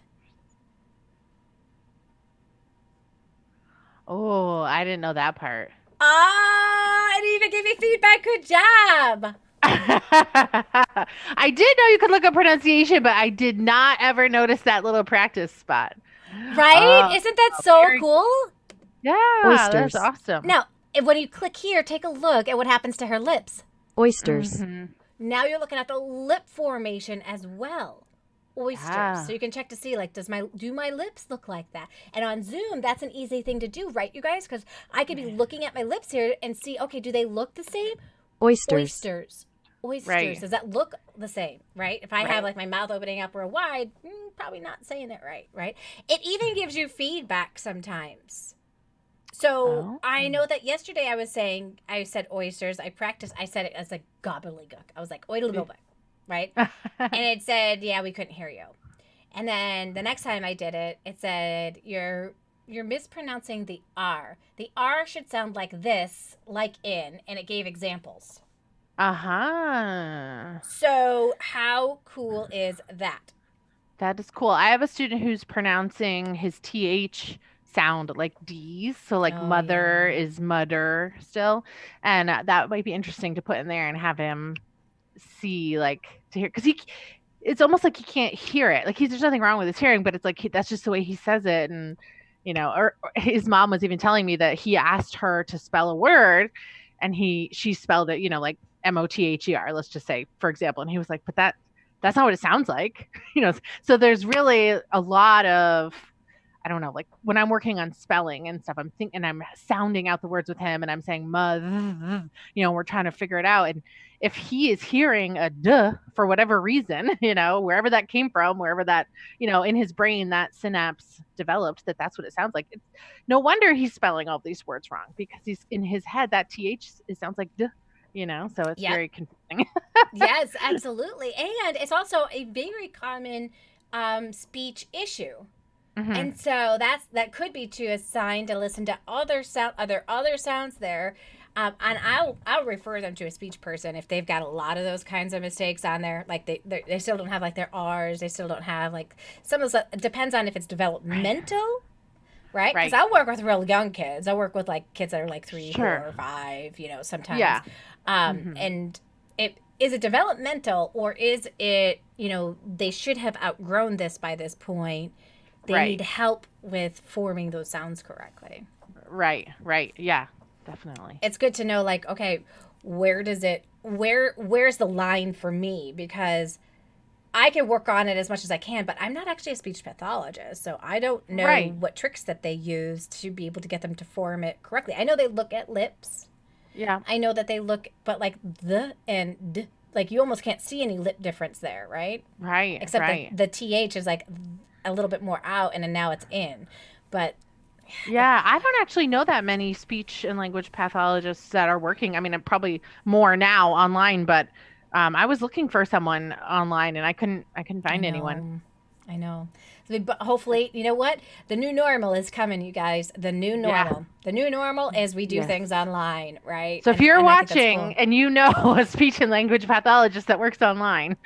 Oh, I didn't know that part. Ah, it even gave me feedback. Good job. I did know you could look up pronunciation, but I did not ever notice that little practice spot. Right? Isn't that so cool? Yeah, Oysters. That's awesome. Now, when you click here, take a look at what happens to her lips. Oysters. Now you're looking at the lip formation as well. Oysters. Yeah. So you can check to see, like, do my lips look like that? And on Zoom, that's an easy thing to do, right, you guys? Because I could be looking at my lips here and see, okay, do they look the same? Oysters. Oysters. Right. Does that look the same, right? If I have like my mouth opening up real wide, probably not saying it right? It even gives you feedback sometimes. So I know that yesterday I said oysters. I said it as a gobbledygook. I was like, oidle right? And it said, yeah, we couldn't hear you. And then the next time I did it, it said, you're mispronouncing the R. The R should sound like this, like in, and it gave examples. So how cool is that? That is cool. I have a student who's pronouncing his TH sound like D's. So like mother is mudder still. And that might be interesting to put in there and have him see, like, to hear. Because it's almost like he can't hear it. Like there's nothing wrong with his hearing, but it's like that's just the way he says it. And, or his mom was even telling me that he asked her to spell a word and she spelled it, like MOTHER, let's just say, for example. And he was like, but that's not what it sounds like. So there's really a lot of, I don't know, like when I'm working on spelling and stuff, I'm sounding out the words with him and I'm saying, we're trying to figure it out. And if he is hearing a duh for whatever reason, wherever that came from, wherever that, in his brain, that synapse developed, that's what it sounds like. It's no wonder he's spelling all these words wrong, because he's in his head, that TH, it sounds like duh. So it's very confusing. Yes, absolutely. And it's also a very common speech issue. And so that could be a sign to listen to other sounds there. And I'll refer them to a speech person if they've got a lot of those kinds of mistakes on there. Like they still don't have like their R's. They still don't have like some of those. It depends on if it's developmental. Right? Because I work with real young kids. I work with like kids that are like 3, 4, 5, sometimes. Yeah. And is it developmental, or is it, they should have outgrown this by this point. They need help with forming those sounds correctly. Right. Yeah. definitely. It's good to know, like, okay, where's the line for me? Because I can work on it as much as I can, but I'm not actually a speech pathologist, so I don't know what tricks that they use to be able to get them to form it correctly. I know they look at lips. Yeah. I know that they look, but like the and d, like you almost can't see any lip difference there, right? Right. Except the TH is like a little bit more out, and then now it's in. But yeah, I don't actually know that many speech and language pathologists that are working. I mean, I'm probably more now online, but I was looking for someone online and I couldn't find anyone. I know. But hopefully, you know what? The new normal is coming, you guys. The new normal. Yeah. The new normal is we do things online, right? So if you're watching and you know a speech and language pathologist that works online,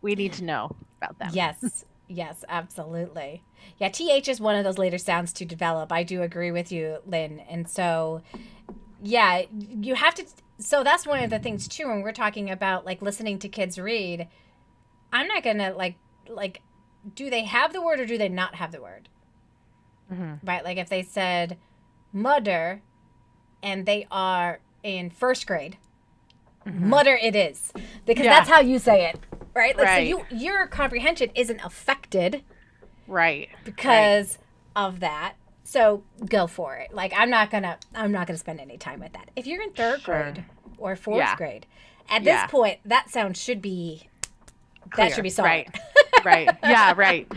we need to know about them. Yes. Yes, absolutely. Yeah, TH is one of those later sounds to develop. I do agree with you, Lynn. And so, yeah, you have to. So that's one of the things, too, when we're talking about, like, listening to kids read. I'm not going to, like, do they have the word or do they not have the word? Mm-hmm. Right? Like, if they said mother and they are in first grade, mother it is. Because that's how you say it. Right? Like, so your comprehension isn't affected. Right. Because of that. So go for it. Like, I'm not gonna spend any time with that. If you're in third grade or fourth grade, at this point, that sound should be clear. That should be solid. Right. Right. Yeah, right.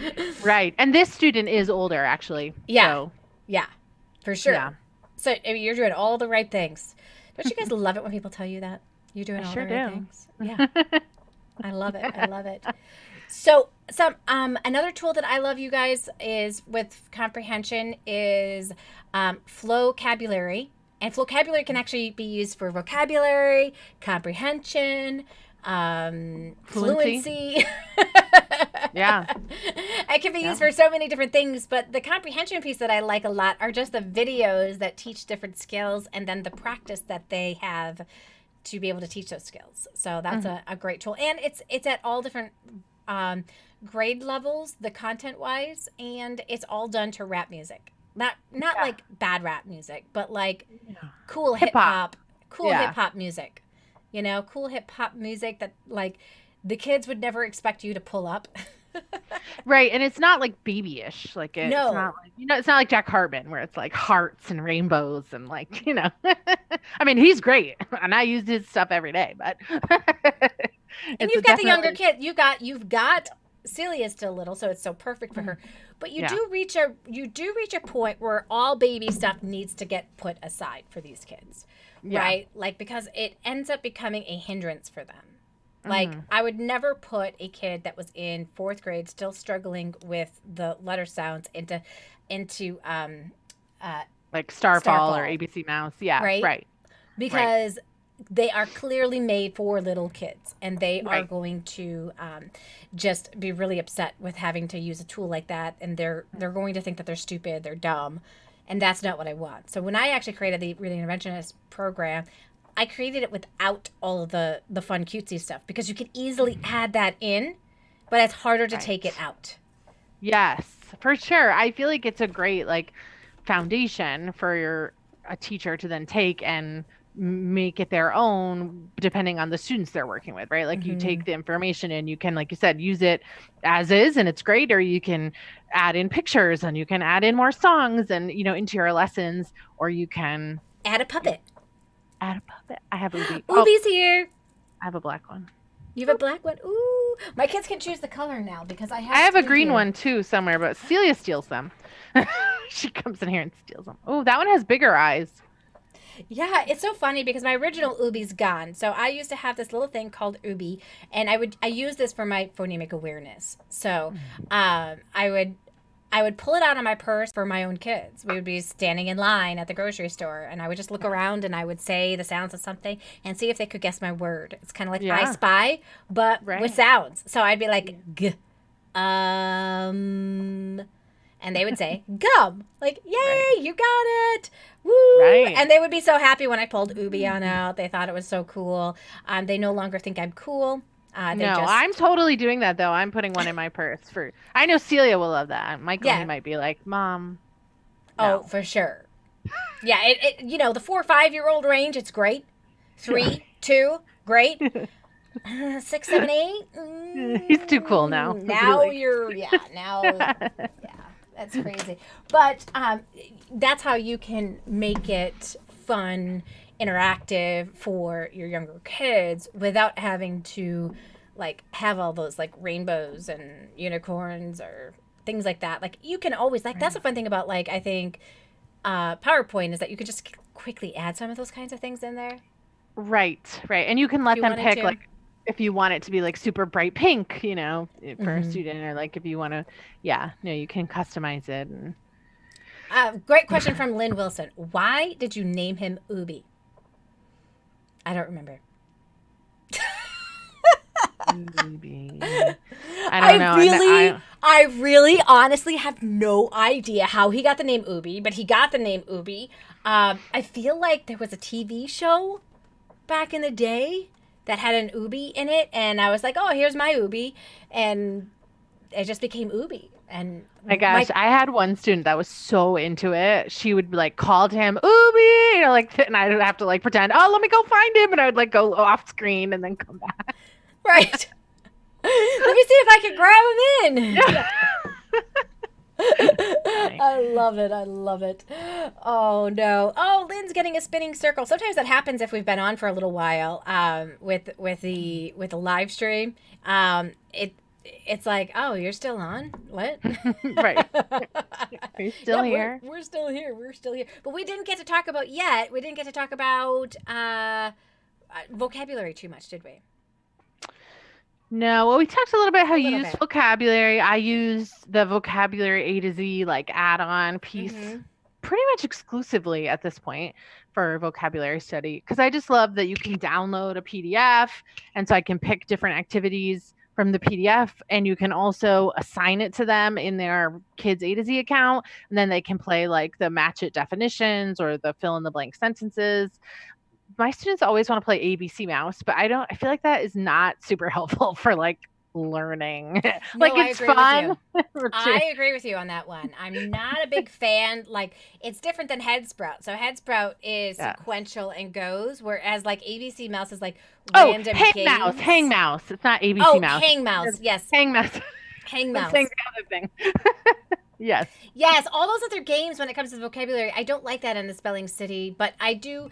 Right. And this student is older, actually. Yeah. So. Yeah. For sure. Yeah. So I mean, you're doing all the right things. Don't you guys love it when people tell you that? You're doing all the right things. Yeah. I love it. I love it. So another tool that I love, you guys, is with comprehension is FlowCabulary. And FlowCabulary can actually be used for vocabulary, comprehension, fluency. Yeah. It can be used for so many different things, but the comprehension piece that I like a lot are just the videos that teach different skills and then the practice that they have to be able to teach those skills. So that's a great tool. And it's at all different grade levels, the content wise, and it's all done to rap music. Not like bad rap music, but like cool hip hop music. You know, cool hip hop music that like the kids would never expect you to pull up. Right, and it's not like babyish. Like it's not like, it's not like Jack Hartman where it's like hearts and rainbows and like, I mean, he's great and I use his stuff every day, but and you've got the younger kid. You've got Celia's still little, so it's so perfect for her. But you do reach a point where all baby stuff needs to get put aside for these kids. Right? Like, because it ends up becoming a hindrance for them. Like, I would never put a kid that was in fourth grade still struggling with the letter sounds into like Starfall or ABC Mouse. Yeah. Right. Because they are clearly made for little kids, and they are going to just be really upset with having to use a tool like that, and they're going to think that they're stupid, they're dumb, and that's not what I want. So when I actually created the Reading Interventionist program, I created it without all of the fun cutesy stuff because you can easily add that in, but it's harder to take it out. Yes, for sure. I feel like it's a great like foundation for a teacher to then take and make it their own depending on the students they're working with, right? Like you take the information and you can, like you said, use it as is and it's great, or you can add in pictures and you can add in more songs and, into your lessons, or you can add a puppet. I have Booby. Booby's here. I have a black one. You have a black one? Ooh. My kids can choose the color now because I have a green one too somewhere, but Celia steals them. She comes in here and steals them. Oh, that one has bigger eyes. Yeah, it's so funny because my original Ubi's gone. So I used to have this little thing called Ubi, and I use this for my phonemic awareness. So I would pull it out of my purse for my own kids. We would be standing in line at the grocery store, and I would just look around and I would say the sounds of something and see if they could guess my word. It's kind of like I Spy, but with sounds. So I'd be like, and they would say gum. Like, yay, you got it. Woo. Right. And they would be so happy when I pulled Ubi on out. They thought it was so cool. They no longer think I'm cool. I'm totally doing that though. I'm putting one in my purse I know Celia will love that. Michael, he might be like, Mom. No. Oh, for sure. Yeah, the 4 or 5-year-old range, it's great. 3, 2, great. 6, 7, 8. He's too cool now. Now that's crazy. But that's how you can make it fun, interactive for your younger kids without having to like have all those like rainbows and unicorns or things like that. Like you can always like, that's a fun thing about like, I think PowerPoint is that you could just quickly add some of those kinds of things in there. Right. And you can let them pick like if you want it to be like super bright pink, for a student, or like if you want to, you can customize it. And... great question from Lynn Wilson. Why did you name him Booby? I don't remember. Booby. I don't know. I really honestly have no idea how he got the name Booby, but he got the name Booby. I feel like there was a TV show back in the day that had an Booby in it, and I was like, oh, here's my Booby, and it just became Booby. And my gosh, I had one student that was so into it. She would like call to him Booby, and I'd have to like pretend, oh, let me go find him, and I would like go off screen and then come back. Right. Let me see if I can grab him in. Yeah. I love it. Oh no. Oh, Lynn's getting a spinning circle. Sometimes that happens if we've been on for a little while with the live stream. It's like, oh, you're still on? What? Right. We're still here. We're still here. But we didn't get to talk about vocabulary too much, did we? No, well, we talked a little bit how you use vocabulary. I use the vocabulary A to Z like add-on piece pretty much exclusively at this point for vocabulary study, because I just love that you can download a PDF, and so I can pick different activities from the PDF, and you can also assign it to them in their kids A to Z account, and then they can play like the match it definitions or the fill in the blank sentences. My students always want to play ABC Mouse, but I feel like that is not super helpful for like learning. Like it's fun. I agree with you on that one. I'm not a big fan. Like it's different than Headsprout. So Headsprout is sequential and goes, whereas like ABC Mouse is like random games. Hang Mouse. It's not ABC Mouse. Hang Mouse. Yes. Hang Mouse. Hang Mouse. Saying the other thing. Yes. All those other games when it comes to vocabulary, I don't like that in the Spelling City, but I do.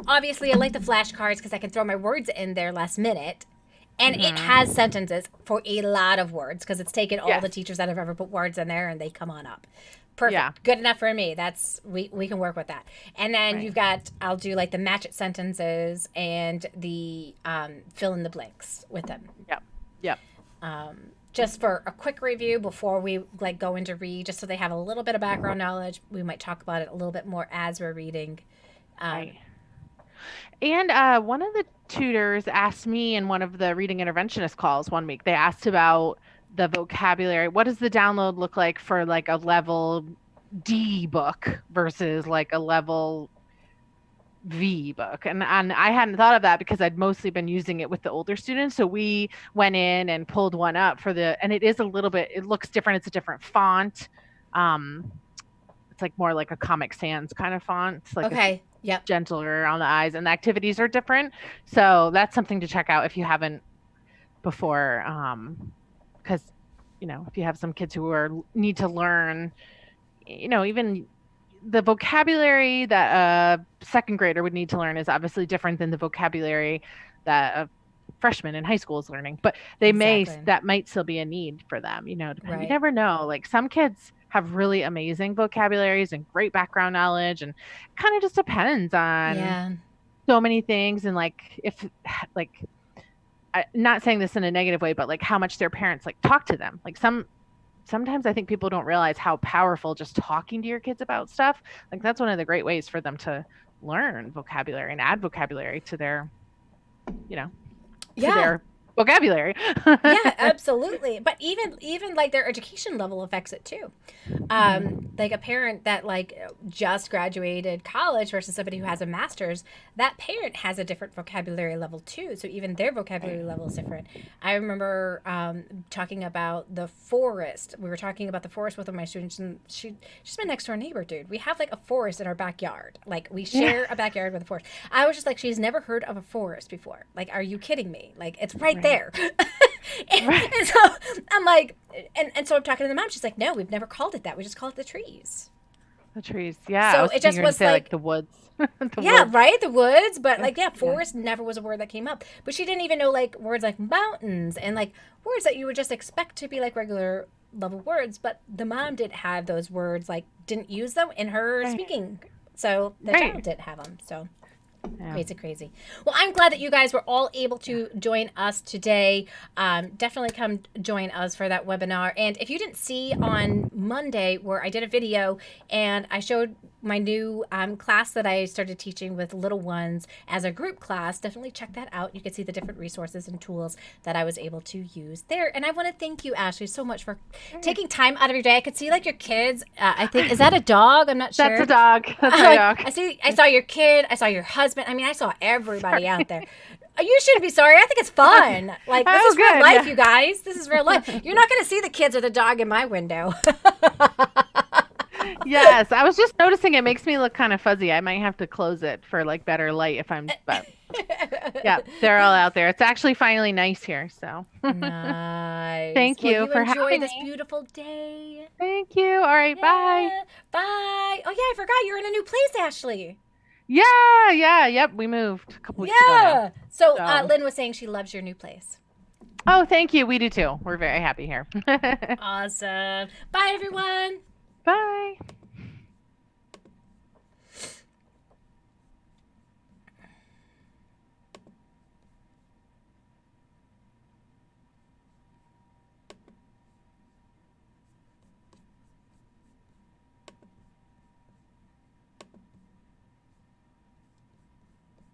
Obviously, I like the flashcards because I can throw my words in there last minute. And it has sentences for a lot of words because it's taken all the teachers that have ever put words in there and they come on up. Perfect. Yeah. Good enough for me. We can work with that. And then you've got, I'll do like the match it sentences and the fill in the blanks with them. Yep. Just for a quick review before we like go into read, just so they have a little bit of background knowledge. We might talk about it a little bit more as we're reading. And one of the tutors asked me in one of the reading interventionist calls one week, they asked about the vocabulary. What does the download look like for like a level D book versus like a level V book? And I hadn't thought of that because I'd mostly been using it with the older students. So we went in and pulled one up and it is a little bit, it looks different. It's a different font. It's like more like a Comic Sans kind of font. It's like gentler on the eyes, and the activities are different. So that's something to check out if you haven't before. Because, if you have some kids who need to learn, even the vocabulary that a second grader would need to learn is obviously different than the vocabulary that a freshman in high school is learning, but that might still be a need for them, You never know. Like some kids have really amazing vocabularies and great background knowledge, and kind of just depends on so many things. And not saying this in a negative way, but like how much their parents like talk to them. Like sometimes I think people don't realize how powerful just talking to your kids about stuff. Like that's one of the great ways for them to learn vocabulary and add vocabulary to their, to their vocabulary. Yeah, absolutely. But even like their education level affects it too. like a parent that like just graduated college versus somebody who has a master's, that parent has a different vocabulary level too. So even their vocabulary level is different. I remember talking about the forest. We were talking about the forest with one of my students, and she's my next door neighbor, dude. We have like a forest in our backyard. Like we share a backyard with a forest. I was just like, she's never heard of a forest before. Like, are you kidding me? Like, it's right there. and so I'm like, and so I'm talking to the mom. She's like, no, we've never called it that. We just call it the trees. The trees, yeah. So it just was like the woods. Woods. Right, the woods. But like, forest never was a word that came up. But she didn't even know like words like mountains and like words that you would just expect to be like regular level words. But the mom didn't have those words, like didn't use them in her speaking. So the child didn't have them. So. Yeah. Crazy. Well, I'm glad that you guys were all able to join us today. Definitely come join us for that webinar. And if you didn't see on Monday where I did a video and I showed my new class that I started teaching with little ones as a group class, definitely check that out. You can see the different resources and tools that I was able to use there. And I want to thank you, Ashley, so much for taking time out of your day. I could see like your kids. I think, is that a dog? I'm not sure. That's a dog. That's my dog. I saw your kid. I saw your husband. I mean, I saw everybody out there. You shouldn't be sorry. I think it's fun. Like, this is real life, you guys. This is real life. You're not going to see the kids or the dog in my window. Yes, I was just noticing it makes me look kind of fuzzy. I might have to close it for like better light if I'm, but yeah, they're all out there. It's actually finally nice here, so. Nice. Thank you for having this beautiful day. Thank you. All right, bye. Bye. Oh yeah, I forgot you're in a new place, Ashley. Yep. We moved a couple weeks ago now. So Lynn was saying she loves your new place. Oh, thank you. We do too. We're very happy here. Awesome. Bye, everyone. Bye.